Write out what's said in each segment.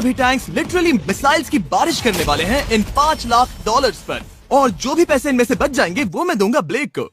सभी tanks literally missiles की बारिश करने वाले हैं इन $5 लाख पर। और जो भी पैसे इनमें से बच जाएंगे वो मैं दूंगा ब्लेक को।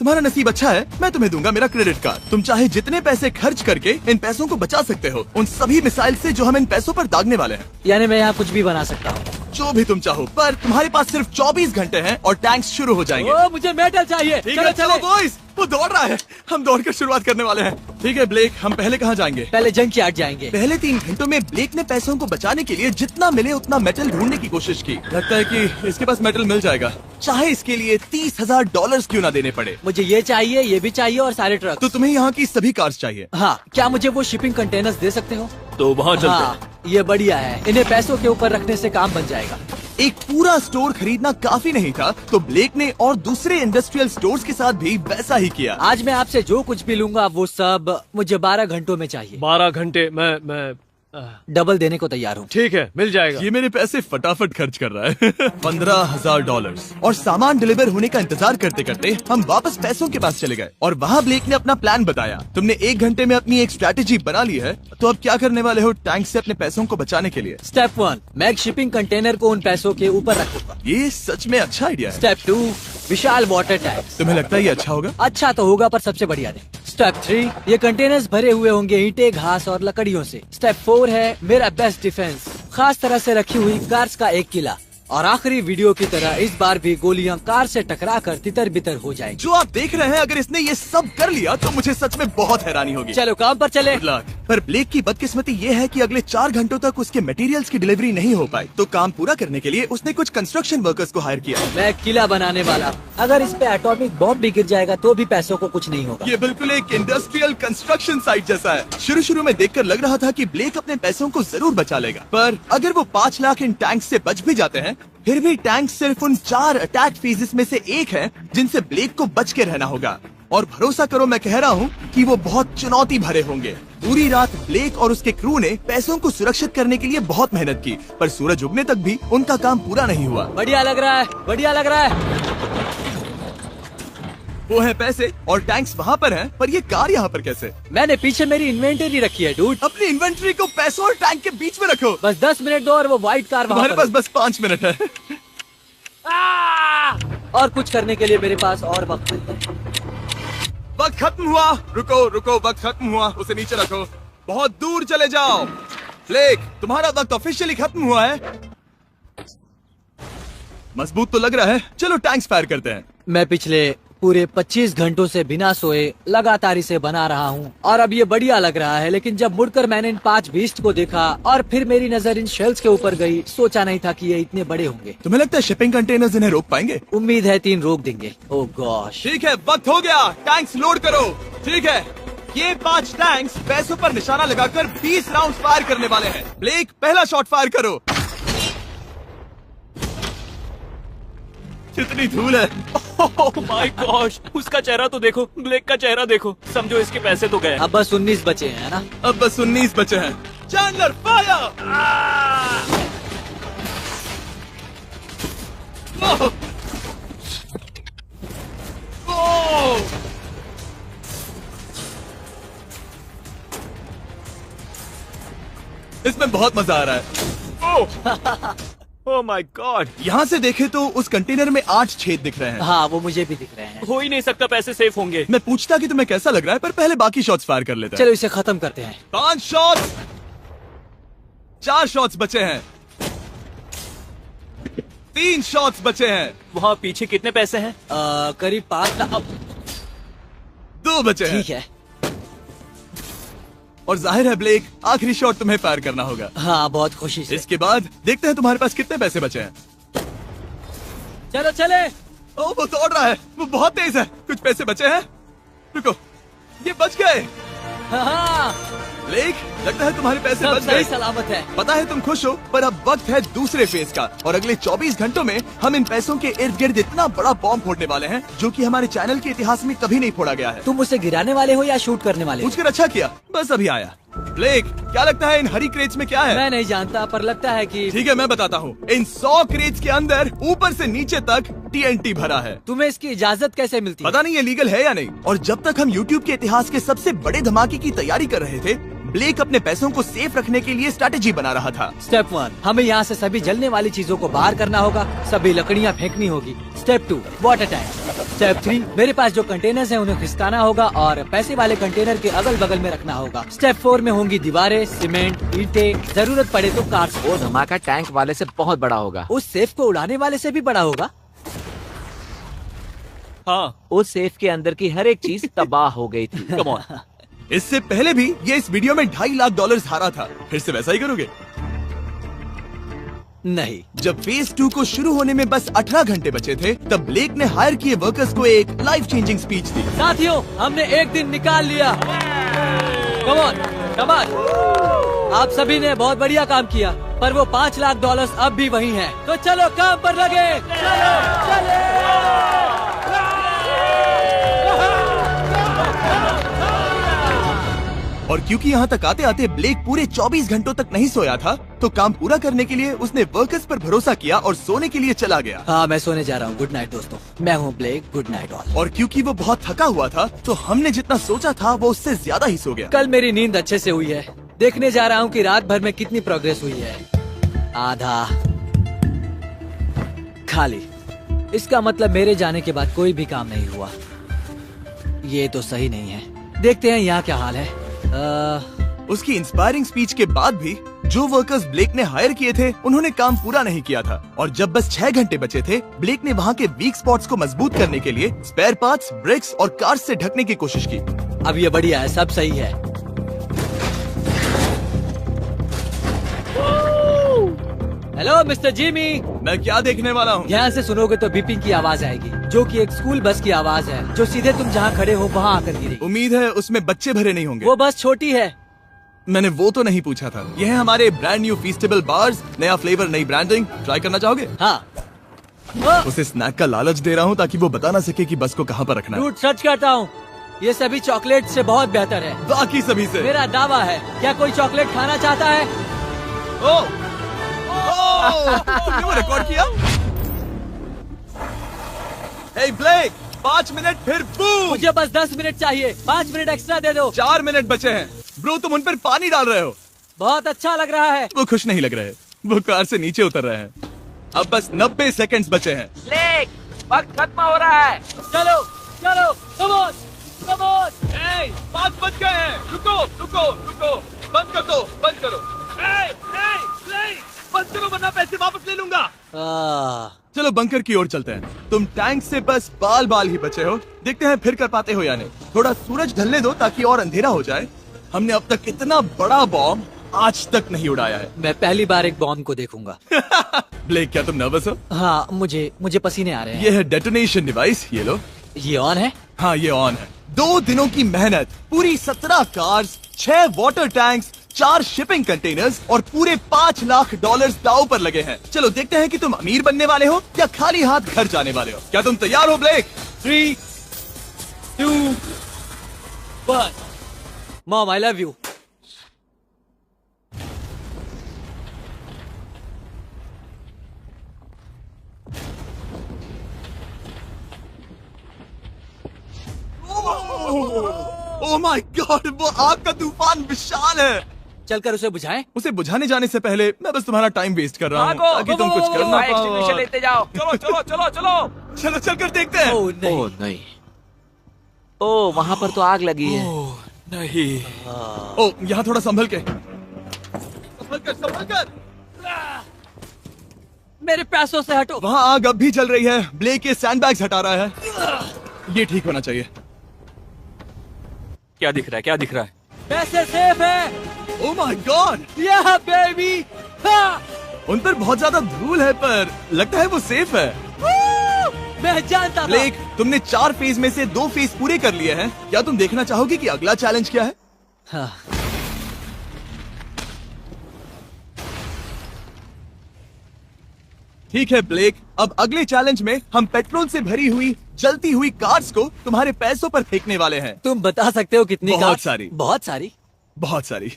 तुम्हारा नसीब अच्छा है, मैं तुम्हें दूंगा मेरा क्रेडिट कार्ड। तुम चाहे जितने पैसे खर्च करके इन पैसों को बचा सकते हो उन सभी मिसाइल से जो हम इन पैसों पर दागने वाले हैं। यानी मैं यहाँ कुछ भी बना सकता हूँ? जो भी तुम चाहो, पर तुम्हारे पास सिर्फ 24 घंटे हैं और टैंक्स शुरू हो जाएंगे। मुझे मेडल चाहिए। चलो बॉयज, वो दौड़ रहा है, हम दौड़कर शुरुआत करने वाले हैं। ठीक है ब्लेक, हम पहले कहाँ जाएंगे? पहले जंकयार्ड जाएंगे। पहले 3 घंटों में ब्लेक ने पैसों को बचाने के लिए जितना मिले उतना मेटल ढूंढने की कोशिश की। लगता है कि इसके पास मेटल मिल जाएगा, चाहे इसके लिए $30,000 क्यों ना देने पड़े। मुझे ये चाहिए, ये भी चाहिए और सारे ट्रक। तो तुम्हें यहाँ की सभी कार्स चाहिए? हाँ। क्या मुझे वो शिपिंग कंटेनर्स दे सकते हो? तो वहाँ चलते हैं। हाँ, ये बढ़िया है, इन्हें पैसों के ऊपर रखने से काम बन जाएगा। एक पूरा स्टोर खरीदना काफी नहीं था, तो ब्लेक ने और दूसरे इंडस्ट्रियल स्टोर्स के साथ भी वैसा ही किया। आज मैं आपसे जो कुछ भी लूंगा वो सब मुझे 12 घंटों में चाहिए। 12 घंटे? मैं डबल देने को तैयार हूँ। ठीक है, मिल जाएगा। ये मेरे पैसे फटाफट खर्च कर रहा है। $15,000। और सामान डिलीवर होने का इंतजार करते करते हम वापस पैसों के पास चले गए और वहाँ ब्लेक ने अपना प्लान बताया। तुमने 1 घंटे में अपनी एक स्ट्रैटेजी बना ली है, तो अब क्या करने वाले हो टैंक से अपने पैसों को बचाने के लिए? स्टेप 1, मैं एक शिपिंग कंटेनर को उन पैसों के ऊपर रखूंगा। ये सच में अच्छा आइडिया है। स्टेप 2, विशाल वाटर टैंक। तुम्हें लगता है ये अच्छा होगा? अच्छा तो होगा, पर सबसे बढ़िया नहीं। स्टेप 3, ये कंटेनर्स भरे हुए होंगे ईंटें, घास और लकड़ियों से। स्टेप 4 है मेरा बेस्ट डिफेंस, खास तरह से रखी हुई कार्स का एक किला। और आखिरी वीडियो की तरह इस बार भी गोलियां कार से टकराकर तितर बितर हो जाएंगी। जो आप देख रहे हैं, अगर इसने ये सब कर लिया तो मुझे सच में बहुत हैरानी होगी। चलो काम पर चले। पर ब्लेक की बदकिस्मती ये है कि अगले 4 घंटों तक उसके मटेरियल्स की डिलीवरी नहीं हो पाई, तो काम पूरा करने के लिए उसने कुछ कंस्ट्रक्शन वर्कर्स को हायर किया। मैं किला बनाने वाला, अगर इस पे एटॉमिक बॉम्ब भी गिर जाएगा तो भी पैसों को कुछ नहीं होगा। ये बिल्कुल एक इंडस्ट्रियल कंस्ट्रक्शन साइट जैसा है। शुरू में देखकर लग रहा था कि ब्लेक अपने पैसों को जरूर बचा लेगा, पर अगर वो 5 लाख इन टैंक से बच भी जाते हैं, फिर भी टैंक सिर्फ उन 4 अटैक फेजेस में से एक है जिनसे ब्लेक को बच के रहना होगा। और भरोसा करो, मैं कह रहा हूँ कि वो बहुत चुनौती भरे होंगे। पूरी रात ब्लेक और उसके क्रू ने पैसों को सुरक्षित करने के लिए बहुत मेहनत की, पर सूरज उगने तक भी उनका काम पूरा नहीं हुआ। बढ़िया लग रहा है, बढ़िया लग रहा है। वो है पैसे और टैंक्स वहाँ पर हैं, पर ये कार यहाँ पर कैसे? मैंने पीछे मेरी इन्वेंटरी रखी है डूड। अपनी इन्वेंटरी को पैसों और टैंक के बीच में रखो। बस 10 मिनट दो और वो व्हाइट कार वहाँ हमारे पास बस 5 मिनट है। और कुछ करने के लिए मेरे पास और वक्त नहीं है। वक्त खत्म हुआ। रुको, वक्त खत्म हुआ, उसे नीचे रखो। बहुत दूर चले जाओ। ब्लेक, तुम्हारा वक्त ऑफिशियली खत्म हुआ है। मजबूत तो लग रहा है। चलो टैंक्स फायर करते हैं। मैं पिछले पूरे 25 घंटों से बिना सोए लगातार इसे बना रहा हूँ और अब ये बढ़िया लग रहा है, लेकिन जब मुड़कर मैंने इन 5 बीस्ट को देखा और फिर मेरी नजर इन शेल्स के ऊपर गई, सोचा नहीं था कि ये इतने बड़े होंगे। तुम्हें लगता है शिपिंग कंटेनर्स इन्हें रोक पाएंगे? उम्मीद है 3 रोक देंगे। ओह गॉश। ठीक है, वक्त हो गया, टैंक्स लोड करो। ठीक है, ये 5 टैंक्स पैसों पर निशाना लगाकर 20 राउंड फायर करने वाले हैं। ब्लेक, पहला शॉट फायर करो। कितनी धूल है। ओह माय गॉश, उसका चेहरा तो देखो, ब्लेक का चेहरा देखो। समझो इसके पैसे तो गए। अब बस 19 बचे हैं ना? अब बस 19 बचे हैं। Chandler fire. इसमें बहुत मजा आ रहा है। ओह माय गॉड। यहाँ से देखे तो उस कंटेनर में 8 छेद दिख रहे हैं। हाँ, वो मुझे भी दिख रहे हैं। हो ही नहीं सकता, पैसे सेफ होंगे। मैं पूछता कि तुम्हें कैसा लग रहा है, पर पहले बाकी शॉट्स फायर कर लेते हैं। चलो इसे खत्म करते हैं। 5 शॉट्स, 4 शॉट्स बचे हैं, 3 शॉट्स बचे हैं। वहाँ पीछे कितने पैसे हैं? करीब 5 लाख। 2 बचे हैं। ठीक है। और जाहिर है ब्लेक, आखिरी शॉट तुम्हें फायर करना होगा। हाँ, बहुत खुशी से। इसके बाद देखते हैं तुम्हारे पास कितने पैसे बचे हैं। चलो चले। ओ, वो दौड़ रहा है, वो बहुत तेज है। कुछ पैसे बचे हैं। रुको, ये बच गए। हाँ, ब्लेक, लगता है तुम्हारे पैसे सब बच सही गए। सलामत है। पता है तुम खुश हो, पर अब वक्त है दूसरे फेज का और अगले 24 घंटों में हम इन पैसों के इर्द गिर्द इतना बड़ा बॉम्ब फोड़ने वाले हैं जो कि हमारे चैनल के इतिहास में कभी नहीं फोड़ा गया है। तुम उसे गिराने वाले हो या शूट करने वाले हो? पूछकर अच्छा किया, बस अभी आया। ब्लेक, क्या लगता है इन हरी क्रेट्स में क्या है? मैं नहीं जानता, पर लगता है कि ठीक है, मैं बताता हूँ। इन 100 क्रेट्स के अंदर ऊपर से नीचे तक TNT भरा है। तुम्हें इसकी इजाजत कैसे मिलती है? पता नहीं ये लीगल है या नहीं। और जब तक हम YouTube के इतिहास के सबसे बड़े धमाके की तैयारी कर रहे थे, ब्लेक अपने पैसों को सेफ रखने के लिए स्ट्रेटेजी बना रहा था। स्टेप 1, हमें यहाँ से सभी जलने वाली चीजों को बाहर करना होगा, सभी लकड़ियाँ फेंकनी होगी। Step 2, water tank. स्टेप 3, मेरे पास जो कंटेनर्स हैं उन्हें खिसकाना होगा और पैसे वाले कंटेनर के अगल बगल में रखना होगा। स्टेप 4 में होंगी दीवारें, सीमेंट, ईंटें, जरूरत पड़े तो कार्स। वो धमाका टैंक वाले से बहुत बड़ा होगा। उस सेफ को उड़ाने वाले से भी बड़ा होगा। हाँ, उस सेफ के अंदर की हर एक चीज तबाह हो गई थी। Come on. इससे पहले भी ये इस वीडियो में $2.5 लाख हारा था। फिर से वैसा ही करोगे? नहीं। जब फेज 2 को शुरू होने में बस 18 घंटे बचे थे, तब ब्लेक ने हायर किए वर्कर्स को एक लाइफ चेंजिंग स्पीच दी। साथियों, हमने एक दिन निकाल लिया। कम ऑन, शाबाश। आप सभी ने बहुत बढ़िया काम किया, पर वो $5 लाख अब भी वही हैं। तो चलो काम पर लगे। और क्योंकि यहाँ तक आते आते ब्लेक पूरे 24 घंटों तक नहीं सोया था, तो काम पूरा करने के लिए उसने वर्कर्स पर भरोसा किया और सोने के लिए चला गया। हाँ, मैं सोने जा रहा हूँ। गुड नाइट दोस्तों, मैं हूँ ब्लेक। Good night all. और क्योंकि वो बहुत थका हुआ था, तो हमने जितना सोचा था वो उससे ज्यादा ही सो गया। कल मेरी नींद अच्छे से हुई है। देखने जा रहा हूँ कि रात भर में कितनी प्रोग्रेस हुई है। आधा खाली। इसका मतलब मेरे जाने के बाद कोई भी काम नहीं हुआ। ये तो सही नहीं है। देखते हैं यहाँ क्या हाल है। उसकी इंस्पायरिंग स्पीच के बाद भी जो वर्कर्स ब्लेक ने हायर किए थे, उन्होंने काम पूरा नहीं किया था। और जब बस 6 घंटे बचे थे, ब्लेक ने वहाँ के वीक स्पॉट्स को मजबूत करने के लिए स्पेयर पार्ट्स, ब्रिक्स और कार्स से ढकने की कोशिश की। अब ये बढ़िया है, सब सही है। Hello mister Jimmy. मैं क्या देखने वाला हूँ? ध्यान से सुनोगे तो बीपिंग की आवाज आएगी, जो कि एक स्कूल बस की आवाज है, जो सीधे तुम जहाँ खड़े हो वहाँ आकर गिरेगी। उम्मीद है उसमें बच्चे भरे नहीं होंगे। वो बस छोटी है। मैंने वो तो नहीं पूछा था। यह है हमारे ब्रांड न्यू फीस्टेबल बार्स, नया फ्लेवर, नई ब्रांडिंग। ट्राई करना चाहोगे? हाँ। उसे स्नैक का लालच दे रहा हूँ ताकि वो बता ना सके कि बस को कहाँ पर रखना है। झूठ सच करता हूँ, ये सभी चॉकलेट से बहुत बेहतर है। बाकी सभी से। मेरा दावा है। क्या कोई चॉकलेट खाना चाहता है? तुमने वो रिकॉर्ड किया? Hey ब्लेक, 5 मिनट फिर बूम। मुझे बस 10 मिनट चाहिए। 5 मिनट एक्स्ट्रा दे दो। 4 मिनट बचे हैं। ब्रो, तुम उन पर पानी डाल रहे हो। बहुत अच्छा लग रहा है। वो खुश नहीं लग रहे। वो कार से नीचे उतर रहे हैं। अब बस 90 सेकंड्स बचे हैं। ब्लेक, वक्त खत्म हो रहा है। चलो चलो, कम ऑन, कम ऑन। 5 बज गए हैं। रुको रुको रुको, बंद कर दो, बंद करो। बंद करो वरना पैसे वापस ले लूंगा। चलो बंकर की ओर चलते हैं। तुम टैंक से बस बाल ही बचे हो। देखते हैं फिर कर पाते हो या नहीं। थोड़ा सूरज ढलने दो ताकि और अंधेरा हो जाए। हमने अब तक इतना बड़ा बॉम्ब आज तक नहीं उड़ाया है। मैं पहली बार एक बॉम्ब को देखूंगा। ब्लेक, क्या तुम नर्वस हो? हाँ, मुझे पसीने आ रहे हैं। ये है डेटोनेशन डिवाइस, ये लो। ये ऑन है? हाँ, ये ऑन है। 2 दिनों की मेहनत, पूरी 17 cars, 6 water tanks, 4 shipping containers और पूरे $5 लाख दांव पर लगे हैं। चलो देखते हैं कि तुम अमीर बनने वाले हो या खाली हाथ घर जाने वाले हो। क्या तुम तैयार हो Blake? 3, 2, 1। Mom, I love you. Oh my God, वो आग का तूफान विशाल है। चलकर उसे बुझाएं? उसे बुझाने जाने से पहले मैं बस तुम्हारा टाइम वेस्ट कर रहा हूँ भागो, ताकि तुम कुछ कर ना एक्सटिंग्विशर पाओ। लेते जाओ। चलो चलो चलो चलो। चलो चलकर देखते हैं। ओह नहीं। ओह नहीं, ओह वहाँ पर तो आग लगी है। नहीं। ओह, यहाँ थोड़ा संभल के। संभल कर। मेरे पैसों से हटो। वहाँ आग अब भी जल रही है। ब्लेक ये सैंडबैग्स हटा रहा है। ये ठीक होना चाहिए। क्या दिख रहा है? क्या दिख रहा है? पैसे सेफ है। ओह माय गॉड, या बेबी। उन पर बहुत ज्यादा धूल है, पर लगता है वो सेफ है। मैं जानता था। ब्लेक, तुमने 4 फेज में से 2 फेज पूरे कर लिए हैं। क्या तुम देखना चाहोगे कि अगला चैलेंज क्या है? हाँ। ठीक है ब्लेक, अब अगले चैलेंज में हम पेट्रोल से भरी हुई जलती हुई कार्स को तुम्हारे पैसों पर फेंकने वाले हैं। तुम बता सकते हो कितनी? बहुत सारी। बहुत सारी। बहुत सारी।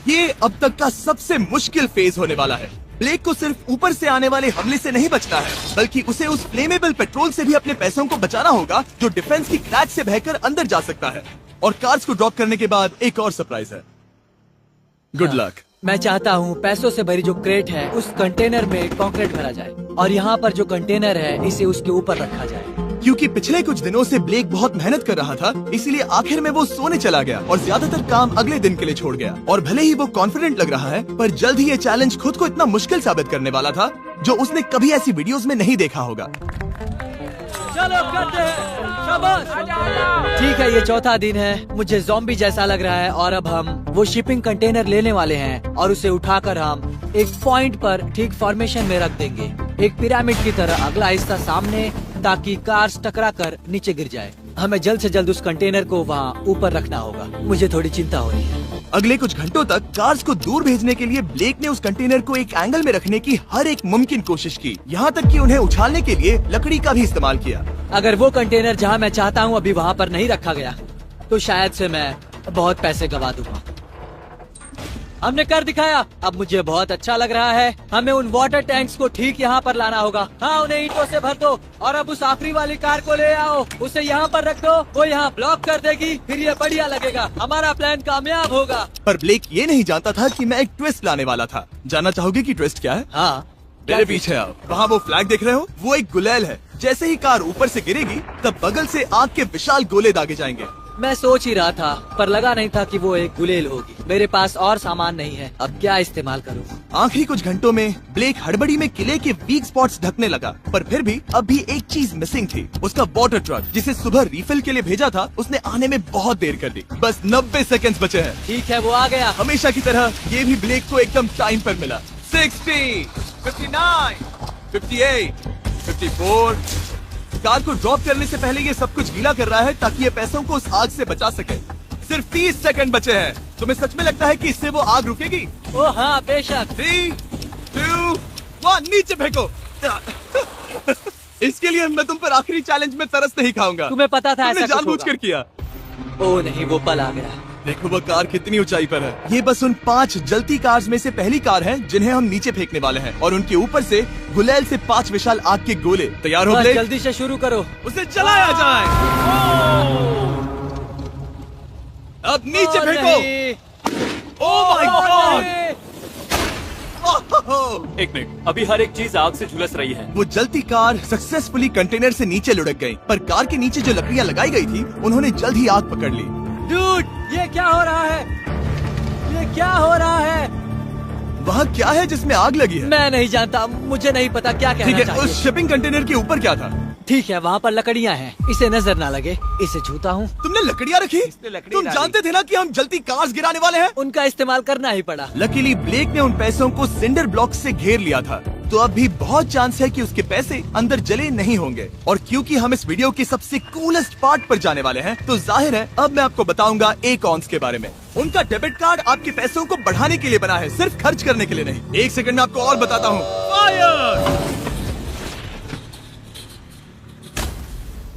ये अब तक का सबसे मुश्किल फेज होने वाला है। ब्लेक को सिर्फ ऊपर से आने वाले हमले से नहीं बचना है, बल्कि उसे उस फ्लेमेबल पेट्रोल से भी अपने पैसों को बचाना होगा जो डिफेंस की क्रैक से बहकर अंदर जा सकता है। और कार्स को ड्रॉप करने के बाद एक और सरप्राइज है। Good luck. मैं चाहता हूँ पैसों से भरी जो क्रेट है उस कंटेनर में कंक्रीट भरा जाए और यहाँ पर जो कंटेनर है इसे उसके ऊपर रखा जाए। क्योंकि पिछले कुछ दिनों से ब्लेक बहुत मेहनत कर रहा था, इसीलिए आखिर में वो सोने चला गया और ज्यादातर काम अगले दिन के लिए छोड़ गया। और भले ही वो कॉन्फिडेंट लग रहा है, पर जल्द ही ये चैलेंज खुद को इतना मुश्किल साबित करने वाला था जो उसने कभी ऐसी वीडियोस में नहीं देखा होगा। चलो करते हैं, शाबाश। ठीक है, ये चौथा दिन है। मुझे ज़ॉम्बी जैसा लग रहा है और अब हम वो शिपिंग कंटेनर लेने वाले हैं और उसे उठाकर हम एक पॉइंट पर ठीक फॉर्मेशन में रख देंगे, एक पिरामिड की तरह। अगला हिस्सा सामने, ताकि कार्स टकरा कर नीचे गिर जाए। हमें जल्द से जल्द उस कंटेनर को वहाँ ऊपर रखना होगा। मुझे थोड़ी चिंता हो रही है। अगले कुछ घंटों तक कार्स को दूर भेजने के लिए ब्लेक ने उस कंटेनर को एक एंगल में रखने की हर एक मुमकिन कोशिश की, यहाँ तक कि उन्हें उछालने के लिए लकड़ी का भी इस्तेमाल किया। अगर वो कंटेनर जहाँ मैं चाहता हूँ अभी वहाँ पर नहीं रखा गया तो शायद से मैं बहुत पैसे गवा दूंगा। हमने कर दिखाया, अब मुझे बहुत अच्छा लग रहा है। हमें उन वाटर टैंक्स को ठीक यहाँ पर लाना होगा। हाँ, उन्हें ईंटों से भर दो और अब उस आखिरी वाली कार को ले आओ, उसे यहाँ पर रख दो। वो यहाँ ब्लॉक कर देगी, फिर ये बढ़िया लगेगा। हमारा प्लान कामयाब होगा। पर ब्लेक ये नहीं जानता था कि मैं एक ट्विस्ट लाने वाला था। जानना चाहोगे कि ट्विस्ट क्या है? हाँ, मेरे पीछे आओ। वहाँ वो फ्लैग देख रहे हो, वो एक गुलेल है। जैसे ही कार ऊपर से गिरेगी तब बगल से आग के विशाल गोले दागे जाएंगे। मैं सोच ही रहा था, पर लगा नहीं था कि वो एक गुलेल होगी। मेरे पास और सामान नहीं है, अब क्या इस्तेमाल करूँ? आखिरी कुछ घंटों में ब्लेक हड़बड़ी में किले के वीक स्पॉट्स ढकने लगा, पर फिर भी अब भी एक चीज मिसिंग थी। उसका वाटर ट्रक, जिसे सुबह रिफिल के लिए भेजा था, उसने आने में बहुत देर कर दी। बस 90 सेकंड्स बचे हैं। ठीक है, वो आ गया। हमेशा की तरह ये भी ब्लेक को एकदम टाइम पर मिला। 60, 59, 58, 54। कार को ड्रॉप करने से पहले ये सब कुछ गीला कर रहा है ताकि ये पैसों को उस आग से बचा सके। सिर्फ 30 सेकंड बचे हैं। तुम्हें सच में लगता है कि इससे वो आग रुकेगी? ओ हाँ, बेशक। 3, 2, 1, नीचे फेंको। इसके लिए मैं तुम पर आखिरी चैलेंज में तरस नहीं खाऊंगा। तुम्हें पता था तुमने ऐसा कुछ जानबूझकर किया। ओ नहीं, वो पल आ गया। देखो वो कार कितनी ऊंचाई पर है। ये बस उन 5 जलती कार्स में से पहली कार है जिन्हें हम नीचे फेंकने वाले हैं, और उनके ऊपर से गुलेल से 5 विशाल आग के गोले। तैयार हो बस ब्लेक? जल्दी से शुरू करो। उसे चलाया जाए। अब नीचे ओ फेंको। नहीं। ओह माय गॉड! नहीं। एक मिनट, अभी हर एक चीज आग से झुलस रही है। वो जलती कार सक्सेसफुली कंटेनर से नीचे लुढ़क गई, पर कार के नीचे जो लकड़ियां लगाई गई थी उन्होंने जल्द ही आग पकड़ ली। डूड, ये क्या हो रहा है? ये क्या हो रहा है? वहाँ क्या है जिसमें आग लगी है? मैं नहीं जानता, मुझे नहीं पता क्या ठीक कहना है, चाहिए। उस शिपिंग कंटेनर के ऊपर क्या था? ठीक है, वहाँ पर लकड़ियाँ हैं, इसे नजर ना लगे। इसे छूता हूँ। तुमने लकड़ियाँ रखी? लकड़ी तुम डाली। जानते थे ना कि हम जलती कार्स गिराने वाले हैं? उनका इस्तेमाल करना ही पड़ा। लकीली ब्लेक ने उन पैसों को सिंडर ब्लॉक से घेर लिया था, तो अब भी बहुत चांस है कि उसके पैसे अंदर जले नहीं होंगे। और क्योंकि हम इस वीडियो के सबसे कूलेस्ट पार्ट पर जाने वाले हैं, तो जाहिर है अब मैं आपको बताऊंगा एकॉन्स के बारे में। उनका डेबिट कार्ड आपके पैसों को बढ़ाने के लिए बना है, सिर्फ खर्च करने के लिए नहीं। एक सेकंड में आपको और बताता हूँ। फायर!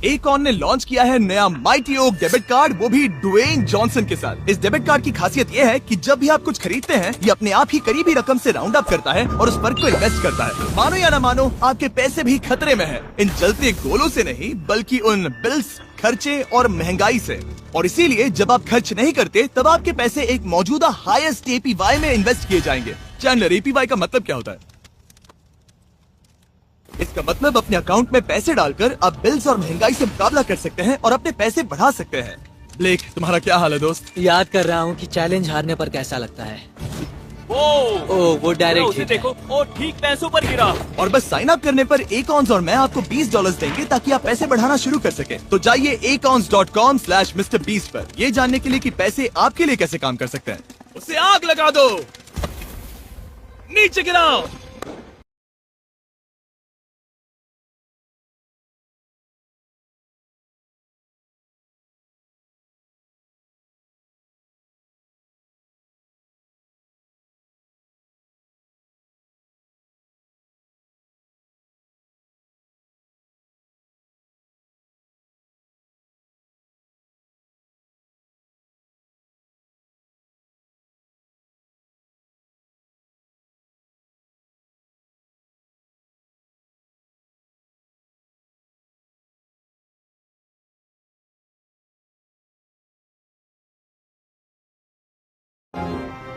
एकॉन ने लॉन्च किया है नया माइटी ओक डेबिट कार्ड, वो भी ड्वेन जॉनसन के साथ। इस डेबिट कार्ड की खासियत ये है कि जब भी आप कुछ खरीदते हैं, ये अपने आप ही करीबी रकम से राउंड अप करता है और उस फर्क को इन्वेस्ट करता है। मानो या ना मानो, आपके पैसे भी खतरे में हैं। इन जलते गोलों से नहीं, बल्कि उन बिल्स, खर्चे और महंगाई से। और इसीलिए जब आप खर्च नहीं करते, तब आपके पैसे एक मौजूदा हाईएस्ट एपीवाई में इन्वेस्ट किए जाएंगे। चैंडलर, एपीवाई का मतलब क्या होता है? इसका मतलब अपने अकाउंट में पैसे डालकर आप बिल्स और महंगाई से मुकाबला कर सकते हैं और अपने पैसे बढ़ा सकते हैं। ब्लेक, तुम्हारा क्या हाल है दोस्त? याद कर रहा हूँ कि चैलेंज हारने पर कैसा लगता है। ओ, वो डायरेक्ट उसे हिट है। देखो, ओ ठीक पैसों पर गिरा। और बस साइन अप करने पर एकॉन्स और मैं आपको $20 देंगे ताकि आप पैसे बढ़ाना शुरू कर सकें। तो जाइए acons.com/MrBeast पर ये जानने के लिए कि पैसे आपके लिए कैसे काम कर सकते हैं। उसे आग लगा दो, नीचे गिराओ।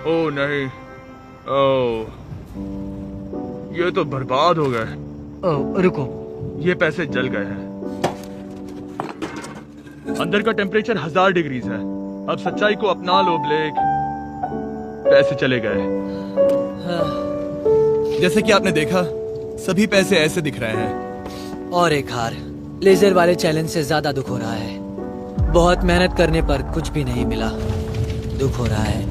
ओ नहीं, ओ ये तो बर्बाद हो गए। रुको, ये पैसे जल गए हैं। अंदर का टेम्परेचर 1000 डिग्रीज है। अब सच्चाई को अपना लो ब्लेक, पैसे चले गए। जैसे कि आपने देखा, सभी पैसे ऐसे दिख रहे हैं। और एक हार। लेजर वाले चैलेंज से ज्यादा दुख हो रहा है। बहुत मेहनत करने पर कुछ भी नहीं मिला। दुख हो रहा है,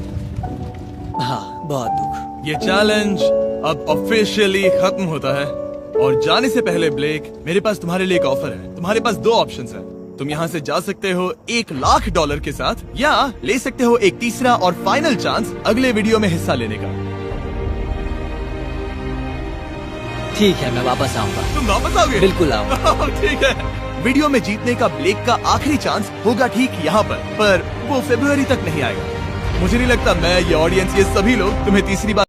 हाँ बहुत दुख। ये चैलेंज अब ऑफिशियली खत्म होता है। और जाने से पहले ब्लेक, मेरे पास तुम्हारे लिए एक ऑफर है। तुम्हारे पास 2 ऑप्शंस हैं। तुम यहाँ से जा सकते हो $1,00,000 के साथ, या ले सकते हो एक तीसरा और फाइनल चांस अगले वीडियो में हिस्सा लेने का। ठीक है, मैं वापस आऊंगा। तुम वापस आओगे? बिल्कुल आऊंगा। ठीक है। वीडियो में जीतने का ब्लेक का आखिरी चांस होगा ठीक यहाँ पर वो फरवरी तक नहीं आएगा। मुझे नहीं लगता मैं, ये ऑडियंस, ये सभी लोग तुम्हें तीसरी बार